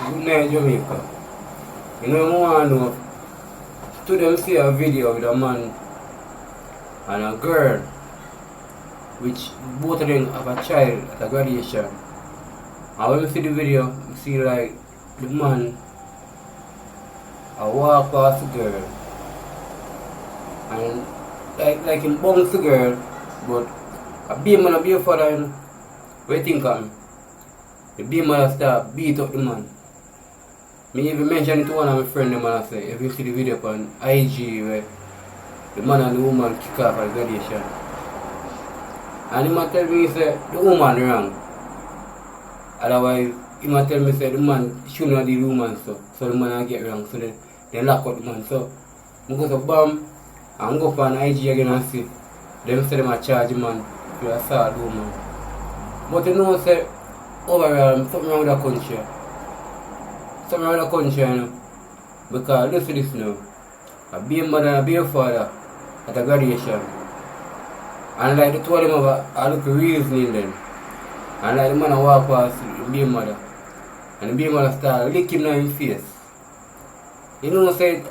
Good night, Jamaica. You know, I want to know, to them see a video with a man and a girl, which both of them have a child at a graduation. And when you see the video, you see like the man I walk past the girl and like him bounce the girl, but a beam man a be a father, you know. What you think of me? The beam man start beat up the man. Me even mention it to one of my friends, the man I say, if you see the video on IG where the man and the woman kick off at graduation. And he might tell me, say, the woman wrong. Otherwise, he might tell me, say, the man shouldn't have the woman, so the man will get wrong, so they lock up the man. So, I go to BAM, and I go up on IG again and see, them say they might charge the man for assault the woman. But you know, say, overall, something wrong with the country. Something wrong with the country, you know. Because, listen to this now. I be a mother and I be a father at a graduation. And like the two of them have a look reasoning then. And like the man walk past the be a mother. And the be a mother start lick him in his face. You know, say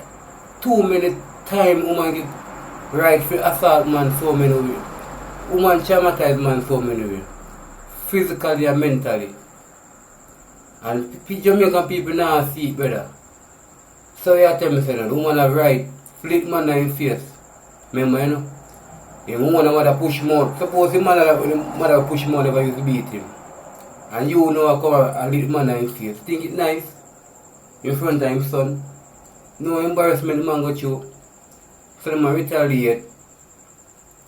2 minutes time woman get right for assault man so many ways. Woman traumatize man so many ways. Physically and mentally. And Jamaican people now see it better. So you tell me, say, the woman have right, flick man in his face. Remember, you know? The woman mother push more. Suppose the mother push more never used to beat him. And you know I come and lick man in his face. Think it nice? In front of his son. No embarrassment the man go through. So the man retaliate.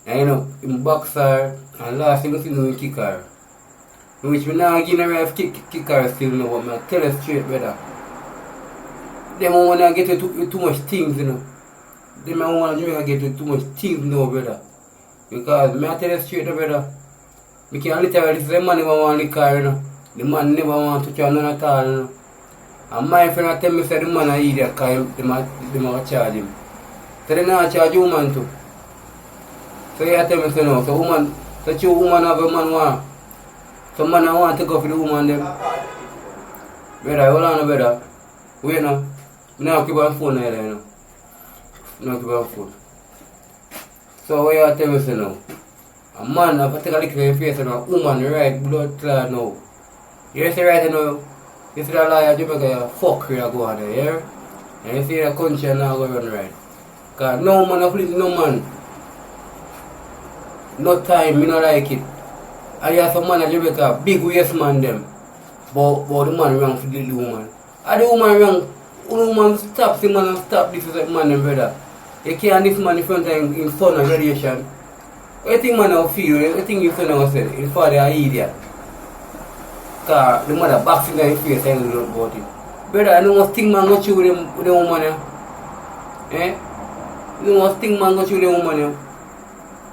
And you know, him box her and last thing you see him kick her. Which me now give a right kick her still know, but I tell her straight better. Them want to get you too much things, you know. Them want to get you too much things, no, brother. Because I tell you straight, brother. Because literally, the man never want to car, you know. The man never want to try none at all, you know. And my friend tell me, say the man is idiot because they might charge him. So they not charge you, woman too. So you tell me, say no. So woman, so you woman have a man want. So man I want to go for the woman them. Brother, hold on, brother. Wait now. Now keep on phone here, you know. Now keep on phone. So what you tell me say now? A man have to take a look in your face and a woman right blood clot now. You see right now? You see the liar Jamaica fuck you go on there, yeah? And you see the country now go run right. Cause no man a flip no man. No time, me not like it. And you have some man in Jamaica, big waist man them. But the man wrong for the woman. And the woman wrong. The woman stop the man and stop this is a man and brother. You can't this man in front of him in son and radiation. What do you think man will feel? What do you think his son will say? His father is an idiot. Because the mother boxing in his face and don't know about it. Brother, I don't want to think man go through with the woman. Eh? You don't want to think man go through with the woman.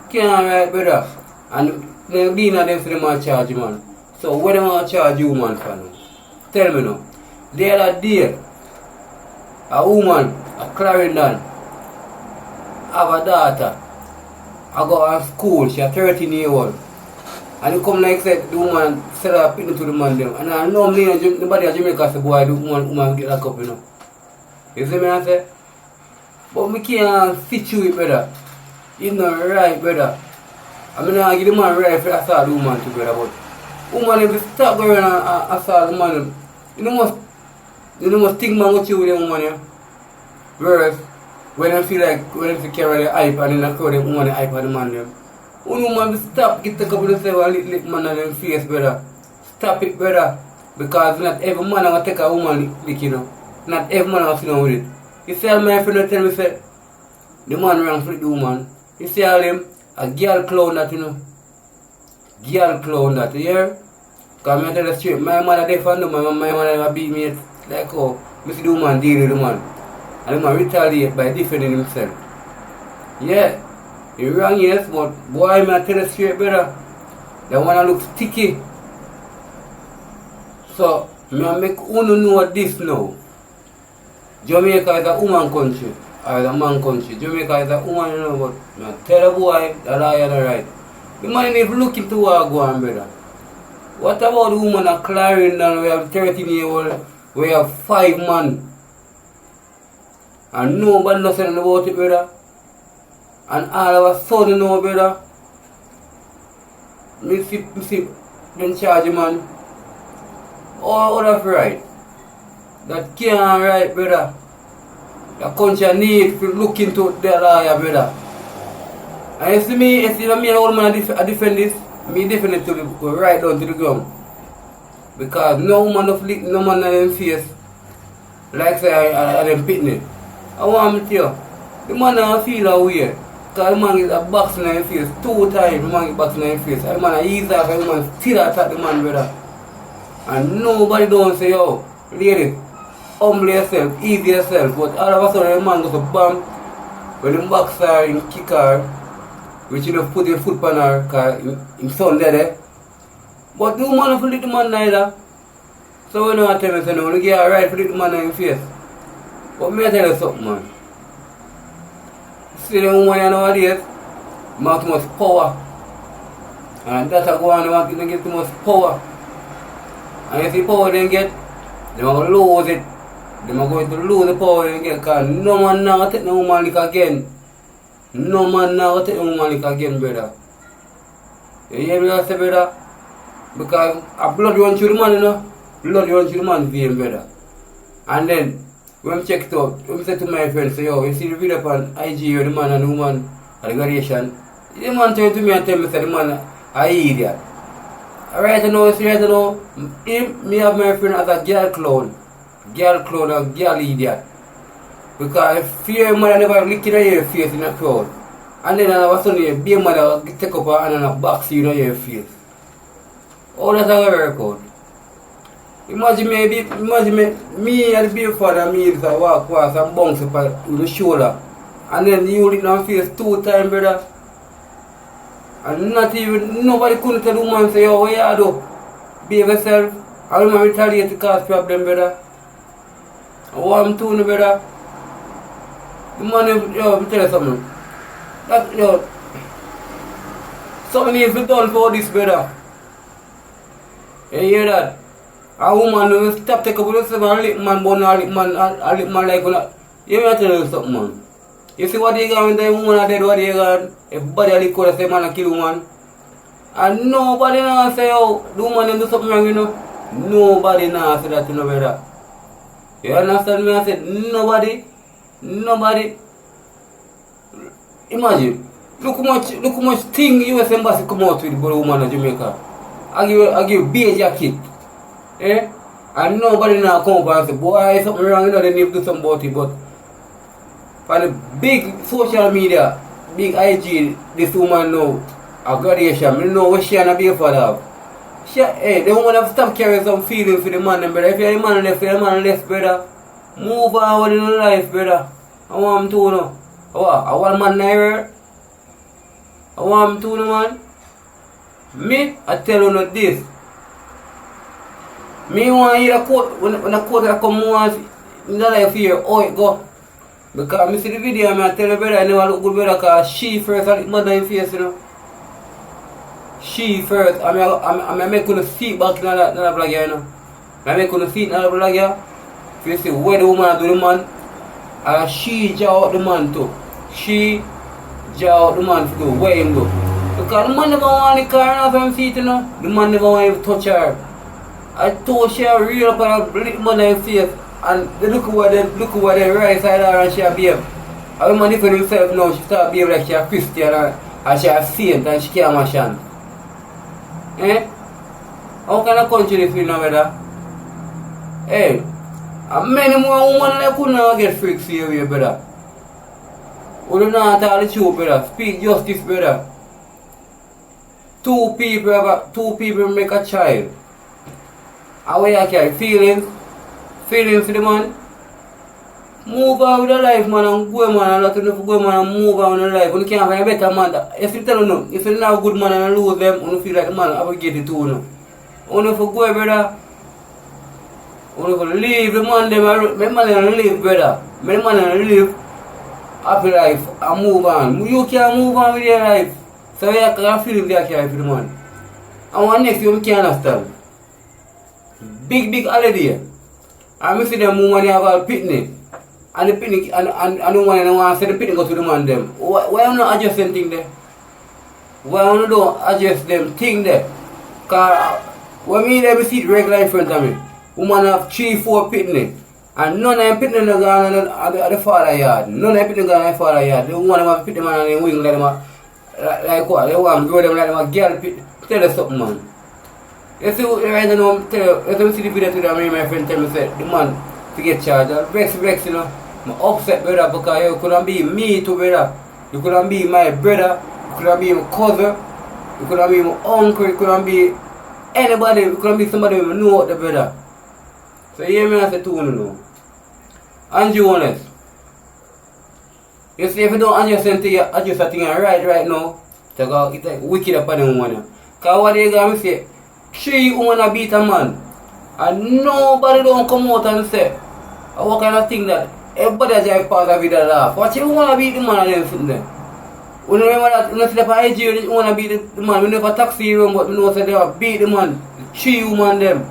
Can't right, brother. And then being at them for them to charge you, man. So what do they want to charge you, man, for now? Tell me now. The other day, a woman, a Clarendon, have a daughter. I go to school, she a 13-year-old. And you come like said, the woman sell her picnic to the man them. And I know me, nobody in Jamaica say, boy, the woman get locked up, you know. You see me I say? But me can't fit you it, brother. It's not right, brother. I mean, I give the man right for assault the woman together, but woman, if you stop going and assault the man, you know must think man what you with the woman, yeah? Whereas, when I feel like, when I carry the hype and then I throw the woman the hype on the man, them. When woman stop, get the couple of themselves and lick man on them face, brother. Stop it, brother. Because not every man will take a woman lick, you know. Not every man will sit down with it. You see how my friend tell me, say, the man wrong for the woman. You see how them? A girl clown that, you know. Girl clown that, you hear? Because I tell you straight, my mother they found my mother never beat me like how I see the woman deal with the man. And the man retaliate by defending himself. Yeah, you're wrong, yes, but boy, I tell you straight, brother. They want to look sticky. So, I make you know this now. Jamaica is a woman country. Or is a man country. Jamaica is a woman, you know, but I tell a boy that I am right. The man is looking to what go on, brother. What about the woman at Clarendon, we have 13-year-old We have 5 man. And nobody knows anything about it, brother. And all of a sudden now, brother, me see them charge man. All that's right. That can't right, brother. The country need to look into the lawyer, brother. And you see me, me and old man I defend this, me defend it to go right down to the ground. Because no man of lick, no man in them face. Like say I them pitney. I want to tell you, the man don't feel away. Because the man is a box in his face 2 times, the man is box in his face. The man is easy off, the man still attack the man, brother. And nobody don't say, yo, lady, humble yourself, easy yourself. But all of a sudden, the man goes to bam, when the boxer in kick her, which you know put your foot on her, because his son dead. But no man will lick the man neither. So when I tell me, say, no, you get a right to lick the man in your face. But me I tell you something, man. See the woman nowadays, they have too much power. And that's a go on, they want to get too much power. And you see power they get, they're going to lose it. They're going to lose the power they get, because no man now take no woman lick again. No man now take no woman lick again, brother. You hear me I say, brother? Because a blood run through the man, you know. Blood run through the man's vein, brother. And then, when I check it out, when I say to my friends, say, yo, you see the video upon IG where the man and the woman at the graduation, the man turn to me and tell me, say, the man is an idiot. Right now, see right now, me have my friend as a girl clown and girl idiot. Because if your mother never lick in your face in a crowd, and then all of a sudden, your mother take up her hand and box you in your face. All that's a record. Imagine me and the baby father, me is a walk past and bounce up with the shoulder. And then you lick on face 2 times, brother. And not even, nobody couldn't tell the woman, say, yo, what you do? Behave yourself. I will not retaliate to cause problem, brother. And what I'm doing, brother? The man, yo, let me tell you something. That, yo, something needs to be done for this, brother. You hear that? A woman will stop take up with yourself and lick man, but not lick man like that. You hear me tell you something, man? You see what they got when the woman are dead, what they got? If body are lick out, say man a kill woman. And nobody now say, oh, the woman do something wrong, you know. Nobody now say that, you know, brother. You understand me? I said, nobody. Imagine, look how much thing US embassy come out with the woman in Jamaica. I give beige jacket. Eh? And nobody now come up and say, boy, something wrong, you know, they need to do something about it. But for the big social media, big IG, this woman know a graduation, I know what she and be for that. The woman have to stop carrying some feelings for the man, brother. If you're the man left, you're the man left, brother. Move on with your life, brother. I want him to know. I want man here. I want him to know, man. Me, I tell you this. Me want to hear a quote, when a quote I come once in the life here, how it go. Because I see the video and I tell you, brother, I never look good, brother, because she first and mother in face, you know. She first, I make you see it back in the vlog, you know. I make you see it in the vlog, yeah. If you see where the woman do the man, and she jaw out the man too. She jaw out the man to do where him do. Because the man never want the car off him feet, you know. The man never want him to touch her. I touch her real up and blick mother in face. And they look over the right side of her and she a behave. And the man defend himself now, she start behave like she a Christian and she a saint and she can't mash hand. Eh? How kind of country this we now, brother? Hey, and many more women like could not get freaks here, brother. We do not tell the truth, brother. Speak justice, brother. 2 people make a child. And where you carry feelings for the man. Move on with the life, man, and go, man, and let them go, man, and move on with the life. You can't find a better man. If you tell them, if you're not a good man and lose them, you feel like the man obligated it to you. You for go, brother. You for leave the man, the man and live, brother. The man and live happy life and move on. You can't move on with your life. So you can feel if you carry for the man. And one next you can't understand. Big holiday. And I see them woman have a picnic. And the picnic and the woman and want to say the picnic go to the man them. Why you not adjust them thing there? Why you don't adjust them thing there? Cause when me there see it regular in front of me. Woman have 3-4 picnic. And none of them picnic no gone at the father yard. None of them picnic gone at the father yard. The woman have picnic man and they wing like them like what? They want to grow them like them a girl picnic. Tell us something, man. You see, right now, you see the video today, my friend tell me, say, the man to get charged. Vex, you know. I'm upset, brother, because you couldn't be me too, brother. You couldn't be my brother. You couldn't be my cousin. You couldn't be my uncle. You couldn't be anybody. You couldn't be somebody who know what the brother. So, you hear me, I say, too, you know. And you honest. You see, if you don't adjust something, adjust a thing right now, it's like wicked upon the woman. Because what they going to say, 3 women beat a man. And nobody don't come out and say, what kind of thing that everybody has a part of it and laugh. What you want to beat the man and them sitting there? We remember that when you see the IG, you want to beat the man. We never taxi room, but we know that they beat the man. 3 women them.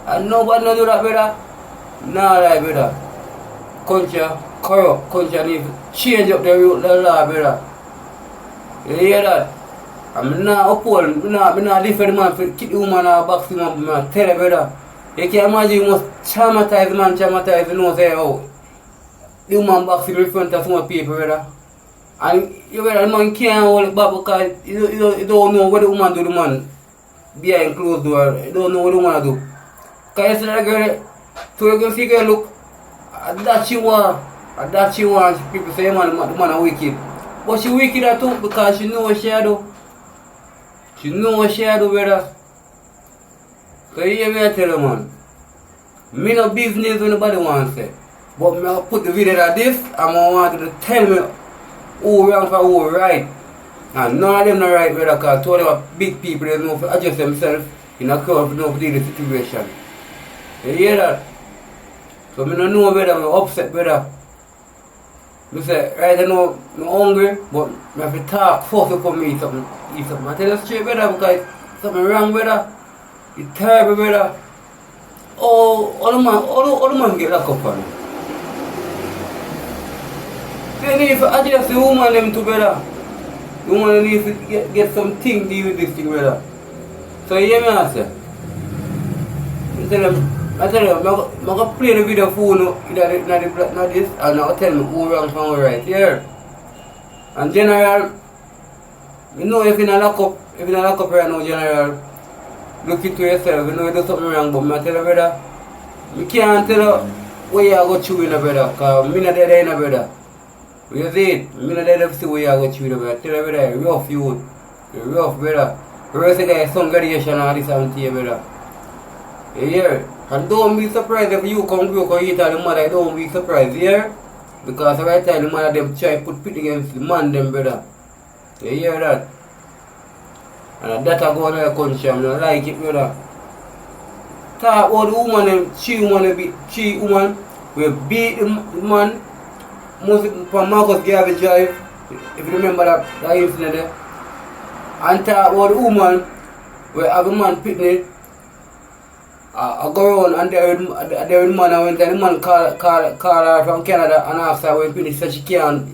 And nobody don't do that, brother. Nah, right, brother. Country corrupt. Country needs to change up the law, brother. You hear that? I'm not uphold, I'm not different man to keep the woman or box him up, man. Tell you, brother. You can imagine you must traumatize the man, you know, say, oh, the woman box him in front of some people, brother. And you brother, the man can't hold it back because you don't know what the woman do, the man behind closed door. You don't know what the woman do. Because you see that girl, so you can see girl, look, that she want, people say, man, the man is wicked. But she wicked too because she know what she do. She know what she do, brother. So you hear me I tell you, man. Me no business when nobody wants it. But me put the video like this, and I want you to tell me who wrong for who right. And none of them not right, brother, because two of them are big people, they know to adjust themselves in a crowd to know to deal with the situation. You hear that? So me no know, brother, I'm upset, brother. I say, right now, I'm hungry, but I have to talk first to come eat something. I tell you straight, brother, because something wrong, brother. It's terrible, brother. Oh, all the man get locked up on. They need to adjust the woman them too, brother. The woman needs to get something to deal with this thing, brother. So you hear me, I say? I tell you, I'm going to play the video for you, not this, and I'm going to tell me who wrong from who right, here. And general, you know if you're not lock up right now, general, look into yourself, you know you do something wrong, but I tell you, brother, I can't tell you where you go through, brother, because I'm not there, brother. You see it? I'm not there to see where you go through, brother. I tell you, brother, you're rough, you're rough, brother. The rest of the guy, some variation on this and here, brother. You hear? And don't be surprised if you come broke or eat all the mother, don't be surprised, you hear? Because right time the mother them try to put pit against the man them, brother. You hear that? And that I go in the country, I don't like it, brother. Talk about the woman them, 3 women will beat the man. Most from Marcus Garvey Drive, if you remember that incident there. And talk about the woman where have a man picnic. I go around and there with man, and when the man call her from Canada and ask her when finish, so she can't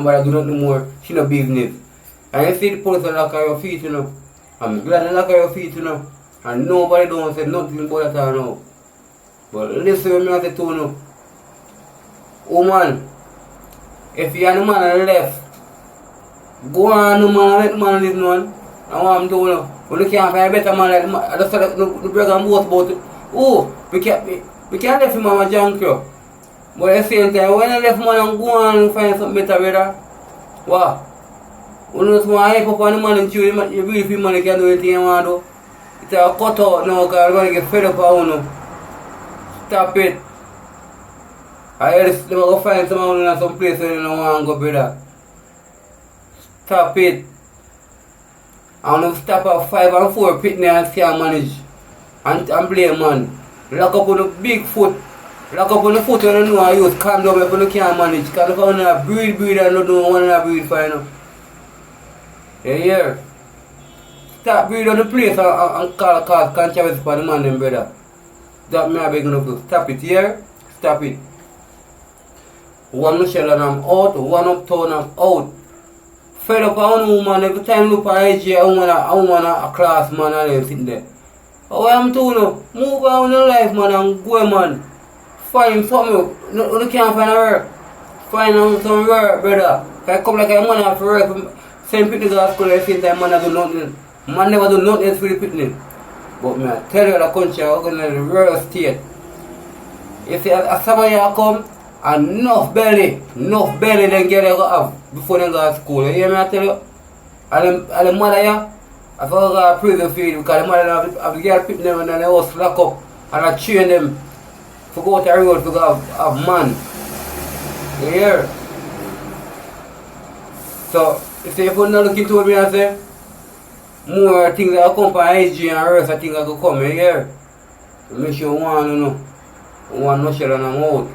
bother do nothing more, she no business. And you see the police lock her your feet, you know. I'm glad they lock her your feet, you know. And nobody don't say nothing about that now. But listen to me I say to you know. Woman, if you are the man on the left, go on the man and let the man live man. I want him to you know. When you can't find a better man like the man, I just said the brother and both about it. Oh, we can't left him on a junk yo. But at the same time, when I left man and go on and find something better, brother, what? When you just want to hype up on the man and chew, you really feel man you can do anything you want to do. It's a cut out now because you're going to get fed up on you. Stop it. I hear them go find someone in some place where you don't want to go, brother. Stop it. I'm going to stop at 5 and 4 pitney and can't manage. And blame man. Lock up on the big foot. Lock up on the foot when you know I use. Calm down if you can't manage. Because if you want to breathe and you don't want to breathe for you. You hear? Stop breathing on the place and cause controversy for the man them, brother. That me I beg you to stop it here. Stop it. One Michelle and I'm out, one uptown I'm out. Fed up on woman, every time look at IG, a woman a class man and them sitting there. How am to you? Move on in life man and go man. Find something. You can't find a work. Find some work, brother. I come like a man have to work. Same people go to school at the same time, man do nothing. Man never do nothing else for the picnic. But me I tell you the country are going to the world state. If a summer year come, enough belly then get go have before they go to school. You hear me I tell you? And the mother here, I forgot to go to prison field because the mother have the girl pick them and then they house lock up and I train them to go to the road to go have man. You hear? So, if you not look into me and say, more things that come from IG and rest of things that will come, you hear? Make sure you want to know. You want to share and I'm out.